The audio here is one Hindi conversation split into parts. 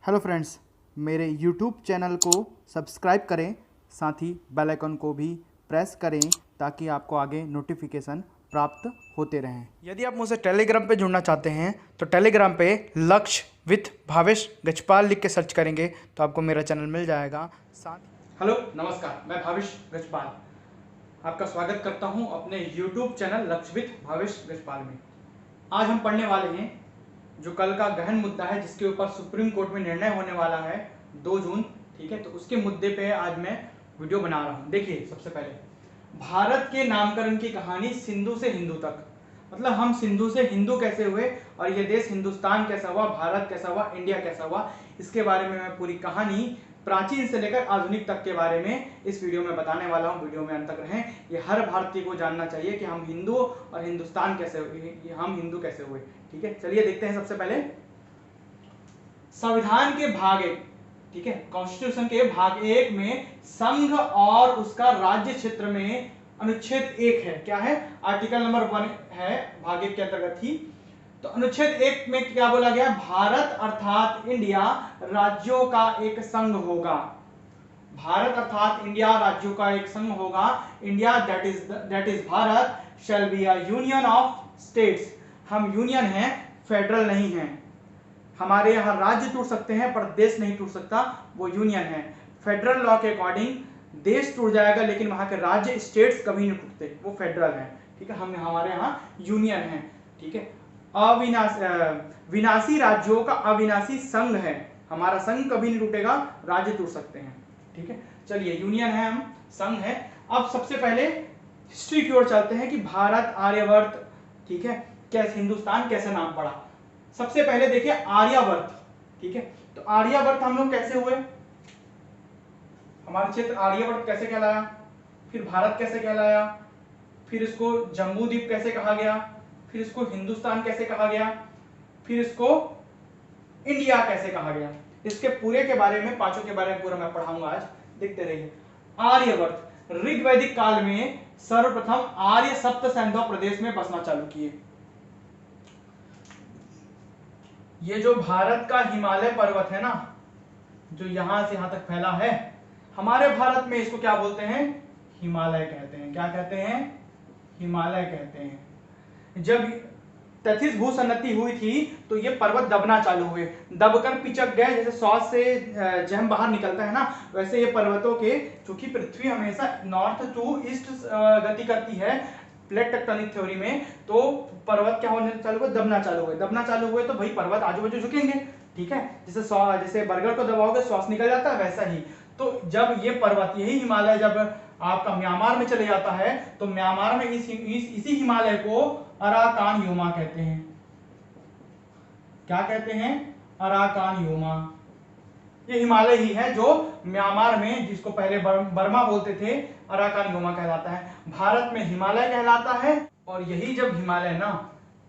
हेलो फ्रेंड्स, मेरे यूट्यूब चैनल को सब्सक्राइब करें, साथ ही बेल आइकन को भी प्रेस करें ताकि आपको आगे नोटिफिकेशन प्राप्त होते रहें। यदि आप मुझसे टेलीग्राम पे जुड़ना चाहते हैं तो टेलीग्राम पे लक्ष्य विथ भावेश गजपाल लिख के सर्च करेंगे तो आपको मेरा चैनल मिल जाएगा। साथ हेलो नमस्कार, मैं भावेश गजपाल आपका स्वागत करता हूं अपने यूट्यूब चैनल लक्ष्य विथ भावेश गजपाल में। आज हम पढ़ने वाले हैं जो कल का गहन मुद्दा है जिसके ऊपर सुप्रीम कोर्ट में निर्णय होने वाला है 2 जून। ठीक है, तो उसके मुद्दे पे आज मैं वीडियो बना रहा हूं। देखिए, सबसे पहले भारत के नामकरण की कहानी सिंधु से हिंदू तक, मतलब हम सिंधु से हिंदू कैसे हुए और ये देश हिंदुस्तान कैसा हुआ, भारत कैसा हुआ, इंडिया कैसा हुआ, इसके बारे में मैं पूरी कहानी प्राचीन से लेकर आधुनिक तक के बारे में इस वीडियो में बताने वाला हूं। वीडियो में अंत तक रहें। ये हर भारतीय को जानना चाहिए कि हम हिंदू और हिंदुस्तान कैसे हुए, हम हिंदू कैसे हुए। ठीक है, चलिए देखते हैं। सबसे पहले संविधान के भाग 1, ठीक है, कॉन्स्टिट्यूशन के भाग 1 में संघ और उसका राज्य क्षेत्र में अनुच्छेद 1 है। क्या है? आर्टिकल नंबर 1 है, भाग 1 के अंतर्गत ही। तो अनुच्छेद 1 में क्या बोला गया? भारत अर्थात इंडिया राज्यों का एक संघ होगा। भारत अर्थात इंडिया राज्यों का एक संघ होगा। India that is Bharat shall be a union of states. हम यूनियन हैं, फेडरल नहीं हैं। हमारे यहाँ राज्य टूट सकते हैं पर देश नहीं टूट सकता, वो यूनियन है। फेडरल लॉ के अकॉर्डिंग देश टूट जाएगा लेकिन वहां के राज्य स्टेट्स कभी नहीं टूटते, वो फेडरल है। ठीक है, हम हमारे यहाँ यूनियन है। ठीक है, विनाशी राज्यों का अविनाशी संघ है। हमारा संघ कभी नहीं टूटेगा, राज्य टूट सकते हैं। ठीक है, चलिए, यूनियन है, हम संघ है। अब सबसे पहले हिस्ट्री की ओर चलते हैं कि भारत, आर्यवर्त, ठीक है, कैसे हिंदुस्तान कैसे नाम पड़ा। सबसे पहले देखिए आर्यावर्त। ठीक है, तो आर्यावर्त हम लोग कैसे हुए, हमारा क्षेत्र आर्यावर्त कैसे कहलाया, फिर भारत कैसे कहलाया, फिर इसको जम्बू द्वीप कैसे कहा गया, फिर इसको हिंदुस्तान कैसे कहा गया, फिर इसको इंडिया कैसे कहा गया, इसके पूरे के बारे में, पांचों के बारे में पूरा मैं पढ़ाऊंगा आज, देखते रहिए। आर्यवर्त ऋग्वैदिक काल में सर्वप्रथम आर्य सप्त सैंधव प्रदेश में बसना चालू किए। ये जो भारत का हिमालय पर्वत है ना, जो यहां से यहां तक फैला है, हमारे भारत में इसको क्या बोलते हैं? हिमालय कहते हैं। क्या कहते हैं? हिमालय कहते हैं। जब तथित भूसन्नति हुई थी तो ये पर्वत दबना चालू हुए, दबकर पिचक गए। जैसे श्वास से जहम बाहर निकलता है ना, वैसे ये पर्वतों के, चूंकि पृथ्वी हमेशा नॉर्थ टू ईस्ट गति करती है प्लेट टेक्टोनिक थ्योरी में, तो पर्वत क्या होने चालू हुए? दबना चालू हुए। दबना चालू हुए तो भाई पर्वत आजू बाजू झुकेंगे। ठीक है, जैसे बर्गर को दबाओगे श्वास निकल जाता है, वैसा ही। तो जब ये पर्वत, यही हिमालय जब आपका म्यांमार में चले जाता है तो म्यांमार में इसी हिमालय को अराकान योमा कहते हैं। क्या कहते हैं? Arakan Yoma. ये हिमालय ही है जो म्यांमार में, जिसको पहले बर्मा बोलते थे, अराकान योमा कहलाता है। भारत में हिमालय कहलाता है। और यही जब हिमालय ना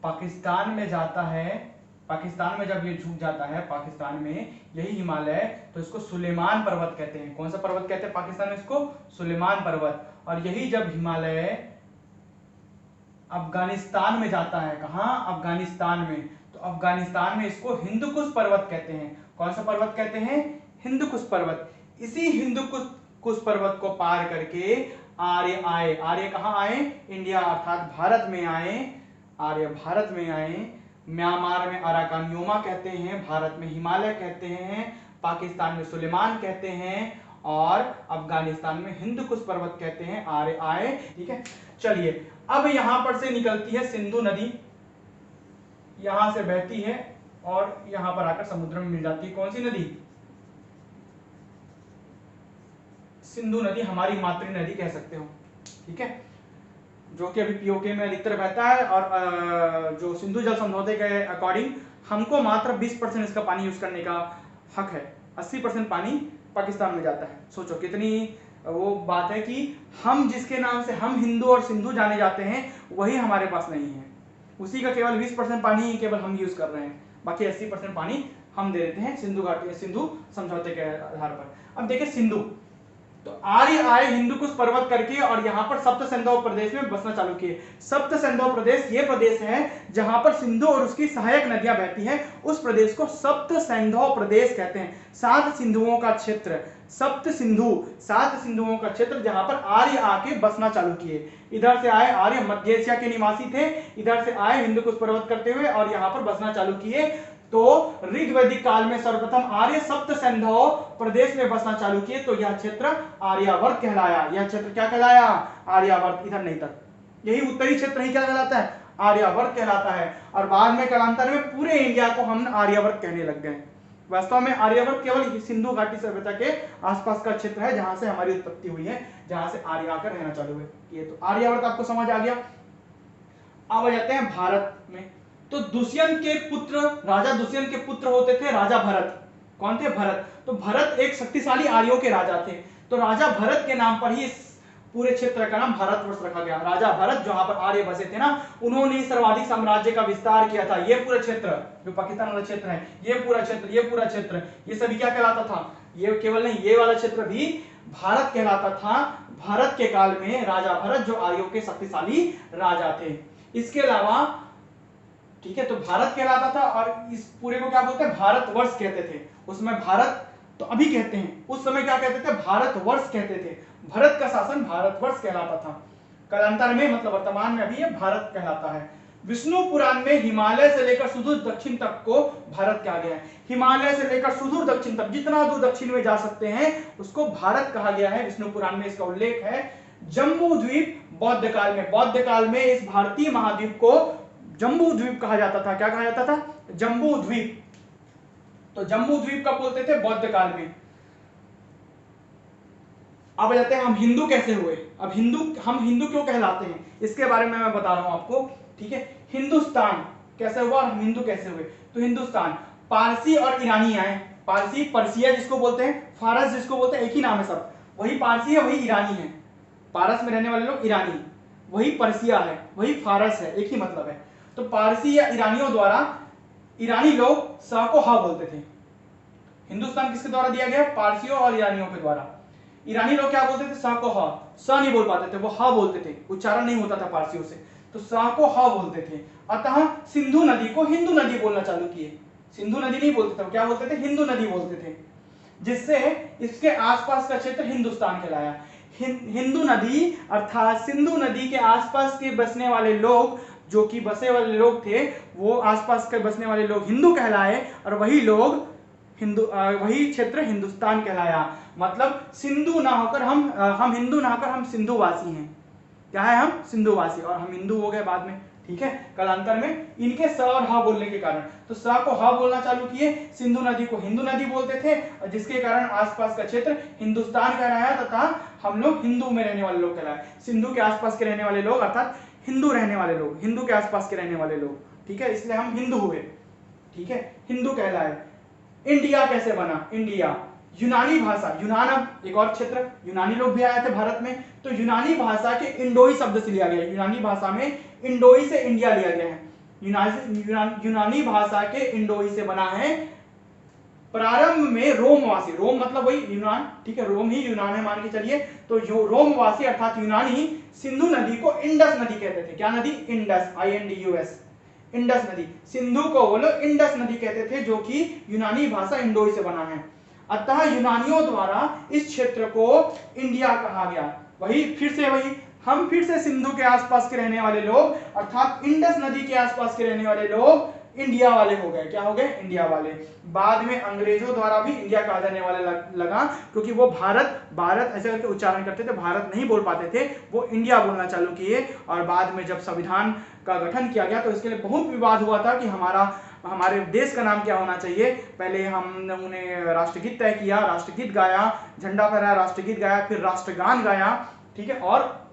पाकिस्तान में जाता है, पाकिस्तान में जब ये झुक जाता है, पाकिस्तान में यही हिमालय, तो इसको सुलेमान पर्वत कहते हैं। कौन सा पर्वत कहते हैं पाकिस्तान में? इसको सुलेमान पर्वत। और यही जब हिमालय अफगानिस्तान में जाता है, कहां? अफगानिस्तान में, तो अफगानिस्तान में इसको हिंदुकुश पर्वत कहते हैं। कौन सा पर्वत कहते हैं? हिंदुकुश पर्वत। इसी हिंदुकुश पर्वत को पार करके आर्य आए। आर्य कहां आए? इंडिया अर्थात भारत में आए। आर्य भारत में आए। म्यांमार में अराकान योमा कहते हैं, भारत में हिमालय कहते हैं, पाकिस्तान में सुलेमान कहते हैं और अफगानिस्तान में हिंदुकुश पर्वत कहते हैं। आर्य आए। ठीक है, चलिए, अब यहां पर से निकलती है सिंधु नदी, यहां से बहती है और यहां पर आकर समुद्र में मिल जाती है। कौन सी नदी? सिंधु नदी, हमारी मातृ नदी कह सकते हो। ठीक है, जो कि अभी पीओके में अधिकतर बहता है। और जो सिंधु जल समझौते के अकॉर्डिंग हमको मात्र 20% इसका पानी यूज करने का हक है, 80% पानी पाकिस्तान में जाता है। सोचो कितनी वो बात है कि हम जिसके नाम से हम हिंदू और सिंधु जाने जाते हैं, वही हमारे पास नहीं है। उसी का केवल 20% पानी केवल हम यूज कर रहे हैं, बाकी 80% पानी हम दे देते हैं सिंधु समझौते के आधार पर। अब देखिए सिंधु, तो आर्य आए हिंदुकुश पर्वत करके और यहाँ पर सप्त सिंधु प्रदेश में बसना चालू किए। सप्त सिंधु प्रदेश ये प्रदेश है जहां पर सिंधु और उसकी सहायक नदियां बहती हैं, उस प्रदेश को सप्त सिंधु प्रदेश कहते हैं। 7 सिंधुओं का क्षेत्र, सप्त सिंधु, 7 सिंधुओं का क्षेत्र जहां पर आर्य आके बसना चालू किए। इधर से आए आर्य, मध्य एशिया के निवासी थे, इधर से आए हिंदुकुश पर्वत करते हुए और यहाँ पर बसना चालू किए। तो ऋग्वैदिक काल में सर्वप्रथम आर्य सप्त सिंधु प्रदेश में बसना चालू किए, तो यह क्षेत्र आर्यावर्त कहलाया। यह क्षेत्र क्या कहलाया? आर्यावर्त। इधर नहीं तक, यही उत्तरी क्षेत्र ही क्या कहलाता है? आर्यावर्त कहलाता है। और बाद में कालांतर में पूरे इंडिया को हम आर्यावर्त कहने लग गए। वास्तव में आर्यावर्त केवल सिंधु घाटी सभ्यता के आसपास का क्षेत्र है जहां से हमारी उत्पत्ति हुई है, जहां से आर्य आकर रहना चालू हुए। ये तो आर्यावर्त आपको समझ आ गया। अब आ जाते हैं भारत में। तो दुष्यंत के पुत्र, राजा दुष्यंत के पुत्र होते थे राजा भरत। कौन थे? भरत। तो भरत एक शक्तिशाली आर्यों के राजा थे। तो राजा भरत के नाम पर ही इस पूरे क्षेत्र का नाम भारतवर्ष रखा गया। राजा भरत जहां पर आर्य बसे थे ना, उन्होंने सर्वाधिक साम्राज्य का विस्तार किया था। ये पूरा क्षेत्र जो पाकिस्तान वाला क्षेत्र है, ये पूरा क्षेत्र, ये सभी क्या कहलाता था? ये केवल नहीं, ये वाला क्षेत्र भी भारत कहलाता था। भारत के काल में राजा भरत जो आर्यों के शक्तिशाली राजा थे। इसके अलावा ठीक है, तो भारत कहलाता था और इस पूरे को क्या बोलते हैं? भारतवर्ष कहते थे। उसमें भारत तो अभी कहते हैं, उस समय क्या कहते थे? भारतवर्ष कहते थे। भरत का शासन भारतवर्ष कहलाता था। कालांतर में मतलब वर्तमान में अभी ये भारत कहलाता है। विष्णु पुराण में हिमालय से लेकर सुदूर दक्षिण तक को भारत कहा गया है। हिमालय से लेकर सुदूर दक्षिण तक, जितना दूर दक्षिण में जा सकते हैं उसको भारत कहा गया है। विष्णु पुराण में इसका उल्लेख है। जम्बू द्वीप बौद्ध काल में इस भारतीय महाद्वीप को जम्बू द्वीप कहा जाता था। क्या कहा जाता था? जम्बू द्वीप। तो जम्बू द्वीप कब बोलते थे? बौद्ध काल में। अब जाते हैं हम हिंदू कैसे हुए। अब हम हिंदू क्यों कहलाते हैं, इसके बारे में मैं बता रहा हूं आपको। ठीक है, हिंदुस्तान कैसे हुआ और हम हिंदू कैसे हुए। तो हिंदुस्तान, पारसी और ईरानी आए। पारसी, पर्सिया जिसको बोलते हैं, फारस जिसको बोलते हैं, एक ही नाम है सब। वही पारसी है, वही ईरानी है। पारस में रहने वाले लोग ईरानी, वही पर्सिया है, वही फारस है, एक ही मतलब है। तो पारसी या ईरानियों द्वारा, ईरानी लोग स को हा बोलते थे। हिंदुस्तान किसके द्वारा दिया गया? पारसियों और ईरानियों के द्वारा। ईरानी लोग क्या बोलते थे? स को हा, स नहीं बोल पाते थे, वो हा बोलते थे, उच्चारण नहीं होता था पारसियों से, तो स को हा बोलते थे। अतः सिंधु नदी को हिंदू नदी बोलना चालू किए। सिंधु नदी नहीं बोलते थे, क्या बोलते थे? हिंदू नदी बोलते थे, जिससे इसके आसपास का क्षेत्र हिंदुस्तान कहलाया। हिंदू नदी अर्थात सिंधु नदी के आसपास के बसने वाले लोग, जो कि बसे वाले लोग थे, वो आसपास के बसने वाले लोग हिंदू कहलाए और वही लोग वही क्षेत्र हिंदुस्तान कहलाया। मतलब सिंधु ना होकर हम हिंदू ना होकर हम सिंधुवासी हैं। क्या है? हम सिंधुवासी, और हम हिंदू हो गए बाद में। ठीक है, कालांतर में इनके स और हा बोलने के कारण, तो स को हा बोलना चालू किए। सिंधु नदी को हिंदू नदी बोलते थे, और जिसके कारण आसपास का क्षेत्र हिंदुस्तान कहलाया तथा हम लोग हिंदू में रहने वाले लोग कहलाए। सिंधु के आसपास के रहने वाले लोग अर्थात हिंदू रहने वाले लोग, हिंदू के आसपास के रहने वाले लोग। ठीक है, इसलिए हम हिंदू हुए। ठीक है, हिंदू कहलाए। इंडिया कैसे बना? इंडिया यूनानी भाषा, यूनान अब एक और क्षेत्र, यूनानी लोग भी आए थे भारत में, तो यूनानी भाषा के इंडोई शब्द से लिया गया। यूनानी भाषा में इंडोई से इंडिया लिया गया है। यूनानी भाषा के इंडोई से बना है। प्रारंभ में रोमवासी, रोम मतलब वही यूनान, ठीक है, रोम ही यूनान है मान के चलिए। तो जो रोमवासी अर्थात यूनानी सिंधु नदी को इंडस नदी कहते थे। क्या नदी? इंडस, INDUS, इंडस नदी। सिंधु को वो लोग इंडस नदी कहते थे, जो कि यूनानी भाषा इंडोई से बना है। अतः यूनानियों द्वारा इस क्षेत्र को इंडिया कहा गया। हम फिर से सिंधु के आसपास के रहने वाले लोग अर्थात इंडस नदी के आसपास के रहने वाले लोग इंडिया वाले हो गए। क्या हो गए? इंडिया वाले। बाद में अंग्रेजों द्वारा भी इंडिया कहा जाने वाले लगा, क्योंकि वो भारत ऐसे करके उच्चारण करते थे, भारत नहीं बोल पाते थे, वो इंडिया बोलना चालू किए। और बाद में जब संविधान का गठन किया गया तो इसके लिए बहुत विवाद हुआ था कि हमारे देश का नाम क्या होना चाहिए। पहले हमने राष्ट्रगीत तय किया, राष्ट्रगीत गाया, झंडा फहराया, राष्ट्रगीत गाया, फिर राष्ट्रगान गाया। ठीक है, और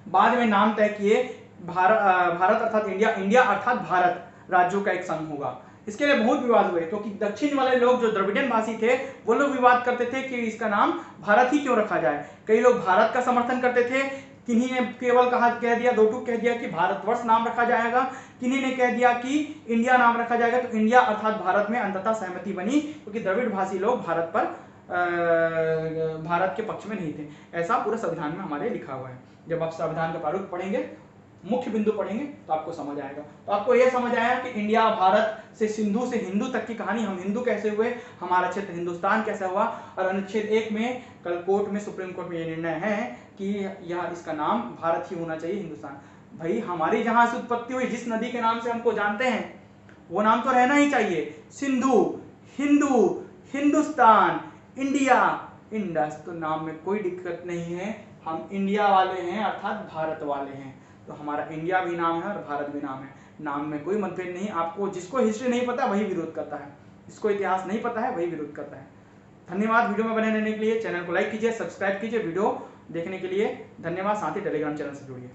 बाद में नाम तय किए भारत अर्थात इंडिया अर्थात भारत राज्यों का एक संघ होगा। इसके लिए बहुत विवाद हुए, क्योंकि दक्षिण वाले लोग जो द्रविडियन भाषी थे वो लोग विवाद करते थे कि इसका नाम भारत ही क्यों रखा जाए। कई लोग भारत का समर्थन करते थे, किन्हीं ने केवल कह दिया, दो टूक कह दिया कि भारतवर्ष नाम रखा जाएगा, किन्हीं ने कह दिया कि इंडिया नाम रखा जाएगा। तो इंडिया अर्थात भारत में अंततः सहमति बनी, क्योंकि द्रविड़ भाषी लोग भारत पर भारत के पक्ष में नहीं थे। ऐसा पूरा संविधान में हमारे लिखा हुआ है। जब आप संविधान का प्रारूप पढ़ेंगे, मुख्य बिंदु पढ़ेंगे, तो आपको समझ आएगा। तो आपको यह समझ आया कि इंडिया भारत से सिंधु से हिंदू तक की कहानी, हम हिंदू कैसे हुए, हमारा क्षेत्र हिंदुस्तान कैसे हुआ, और अनुच्छेद 1 में कल कोर्ट में, सुप्रीम कोर्ट में यह निर्णय है कि यह इसका नाम भारत ही होना चाहिए, हिंदुस्तान। भाई हमारी जहां से उत्पत्ति हुई, जिस नदी के नाम से हमको जानते हैं, वो नाम तो रहना ही चाहिए। सिंधु, हिंदू, हिंदुस्तान, इंडिया, इंडस, तो नाम में कोई दिक्कत नहीं है। हम इंडिया वाले हैं, अर्थात भारत वाले हैं। तो हमारा इंडिया भी नाम है और भारत भी नाम है, नाम में कोई मतभेद नहीं। आपको जिसको हिस्ट्री नहीं पता वही विरोध करता है, जिसको इतिहास नहीं पता है वही विरोध करता है। धन्यवाद वीडियो में बने रहने के लिए। चैनल को लाइक कीजिए, सब्सक्राइब कीजिए। वीडियो देखने के लिए धन्यवाद। साथ ही टेलीग्राम चैनल से जुड़िए।